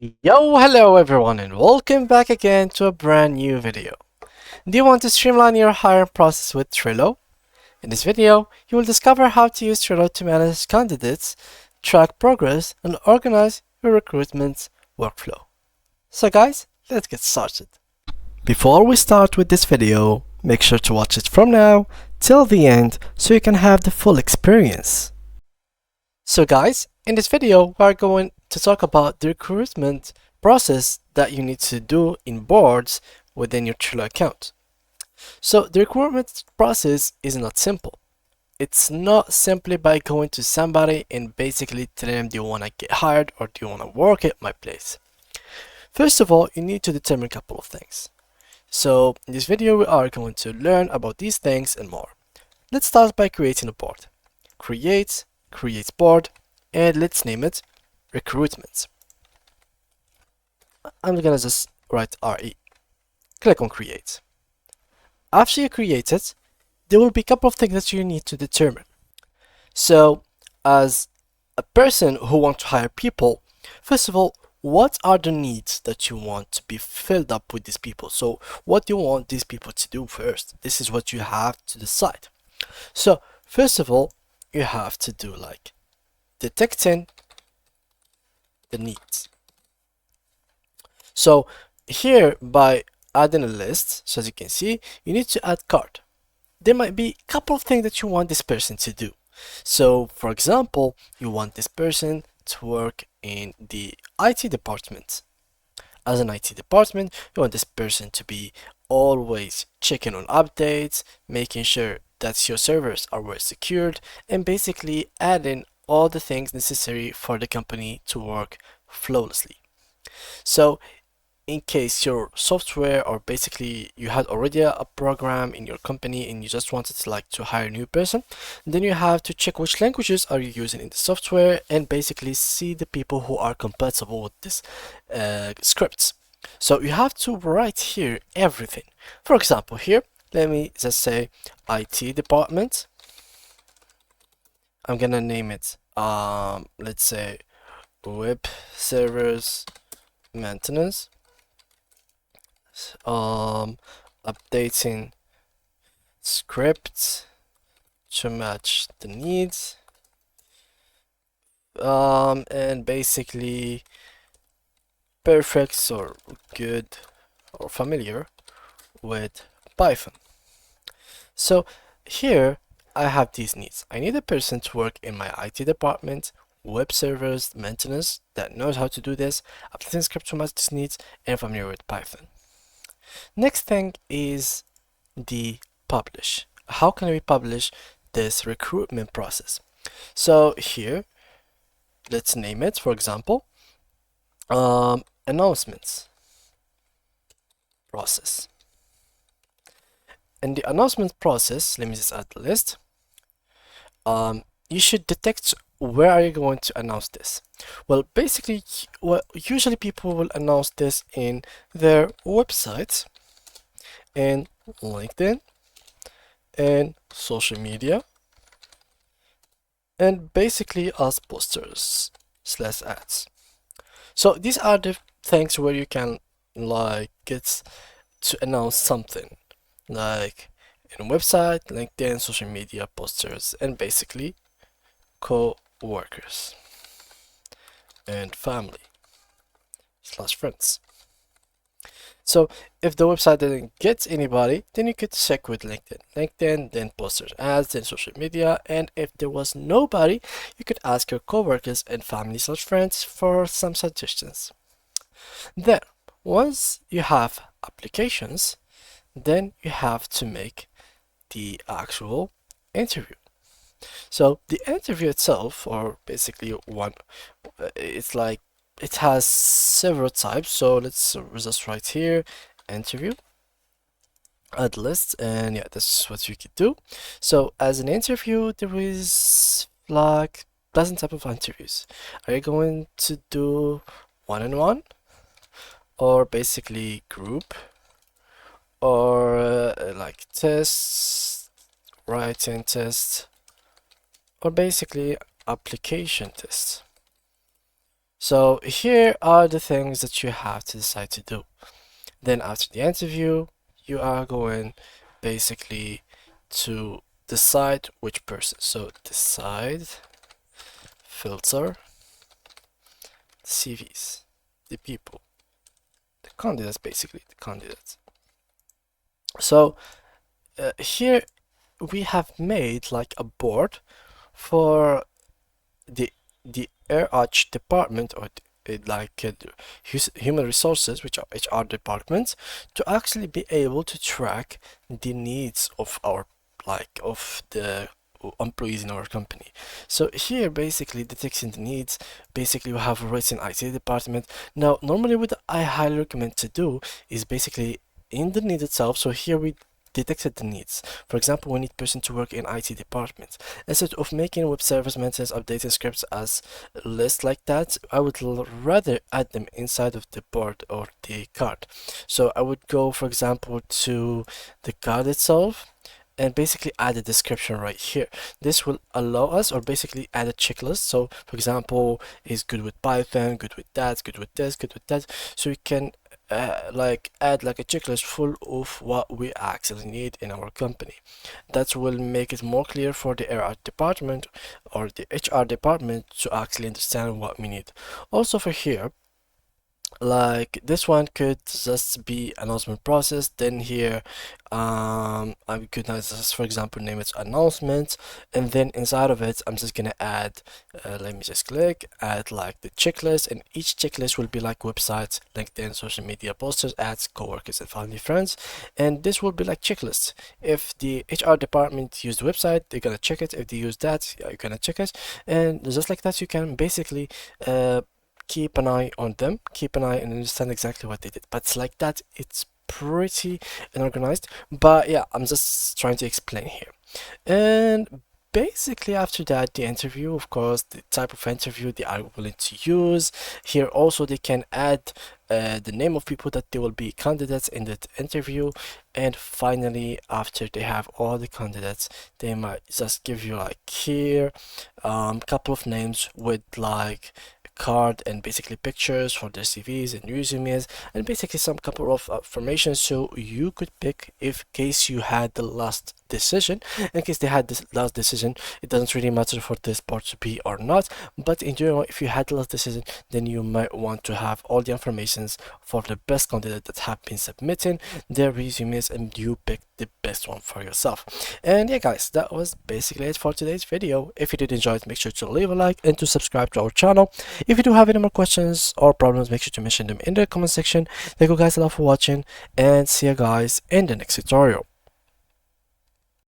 Hello everyone, and welcome back again to a brand new video. Do you want to streamline your hiring process with Trello? In this video, you will discover how to use Trello to manage candidates, track progress, and organize your recruitment workflow. So guys, let's get started. Before we start with this video, make sure to watch it from now till the end so you can have the full experience. So guys, in this video, we're going to talk about the recruitment process that you need to do in boards within your Trello account. So the recruitment process is not simple. It's not simply by going to somebody and basically telling them, do you want to get hired or do you want to work at my place? First of all, you need to determine a couple of things. So in this video, we are going to learn about these things and more. Let's start by creating a board. Create board, and let's name it recruitment. I'm gonna just write RE. Click on create. After you create it, there will be a couple of things that you need to determine. So as a person who wants to hire people, first of all, what are the needs that you want to be filled up with these people? So what do you want these people to do first? This is what you have to decide. So first of all, you have to do like detecting the needs. So here, by adding a list, so as you can see, you need to add card. There might be a couple of things that you want this person to do. So for example, you want this person to work in the IT department. As an IT department, you want this person to be always checking on updates, making sure that your servers are well secured, and basically adding all the things necessary for the company to work flawlessly. So in case your software, or basically you had already a program in your company and you just wanted to hire a new person, then you have to check which languages are you using in the software and basically see the people who are compatible with this scripts. So you have to write here everything. For example, here, let me just say IT department. I'm gonna name it, let's say web servers maintenance, updating scripts to match the needs, and basically perfect or good or familiar with Python. So here I have these needs. I need a person to work in my IT department, web servers maintenance, that knows how to do this, updating script to match these needs, and familiar with Python. Next thing is the publish. How can we publish this recruitment process? So here, let's name it, for example, announcements process. In the announcement process, let me just add the list. You should detect where are you going to announce this. Well, basically, usually people will announce this in their websites, and LinkedIn, and social media, and basically as posters / ads. So these are the things where you can get to announce something, like in a website, LinkedIn, social media, posters, and basically co-workers and family / friends. So if the website didn't get anybody, then you could check with LinkedIn, then posters, ads, then social media, and if there was nobody, you could ask your coworkers and family / friends for some suggestions. Then, once you have applications, then you have to make the actual interview. So the interview itself, or basically it's like it has several types. So let's just write here interview, add list, and yeah, this is what you could do. So as an interview, there is like dozen type of interviews. Are you going to do one-on-one, or basically group, or like tests, writing test, or basically application test? So here are the things that you have to decide to do. Then after the interview, you are going basically to decide which person. So decide, filter, CVs, the people, the candidates, basically the candidates. So here we have made like a board for the RH department, or human resources, which are HR departments, to actually be able to track the needs of our of the employees in our company. So here basically detecting the needs, basically we have written IT department. Now normally what I highly recommend to do is basically in the need itself. So here we detected the needs. For example, we need person to work in IT department. Instead of making web service maintenance updating scripts as a list like that, I would rather add them inside of the board or the card. So I would go, for example, to the card itself and basically add a description right here. This will allow us, or basically add a checklist. So for example, is good with Python, good with that, good with this, good with that. So we can like add like a checklist full of what we actually need in our company. That will make it more clear for the HR department or the HR department to actually understand what we need. Also for here, like this one could just be announcement process. Then here I could just, for example, name it announcement, and then inside of it I'm just gonna add let me just click add like the checklist, and each checklist will be like websites, LinkedIn, social media, posters, ads, coworkers, and family friends. And this will be like checklists. If the HR department used the website, they're gonna check it. If they use that, yeah, you're gonna check it. And just like that, you can basically keep an eye on them, keep an eye and understand exactly what they did. But it's like that, it's pretty unorganized. But yeah, I'm just trying to explain here. And basically after that, the interview, of course, the type of interview they are willing to use. Here also they can add the name of people that they will be candidates in that interview. And finally, after they have all the candidates, they might just give you like here couple of names with like card and basically pictures for their CVs and resumes, and basically some couple of information so you could pick if case you had the last decision. In case they had this last decision, it doesn't really matter for this part to be or not, but in general, if you had the last decision, then you might want to have all the informations for the best candidate that have been submitting their resumes, and you pick the best one for yourself. And yeah guys, that was basically it for today's video. If you did enjoy it, make sure to leave a like and to subscribe to our channel. If you do have any more questions or problems, make sure to mention them in the comment section. Thank you guys a lot for watching, and see you guys in the next tutorial.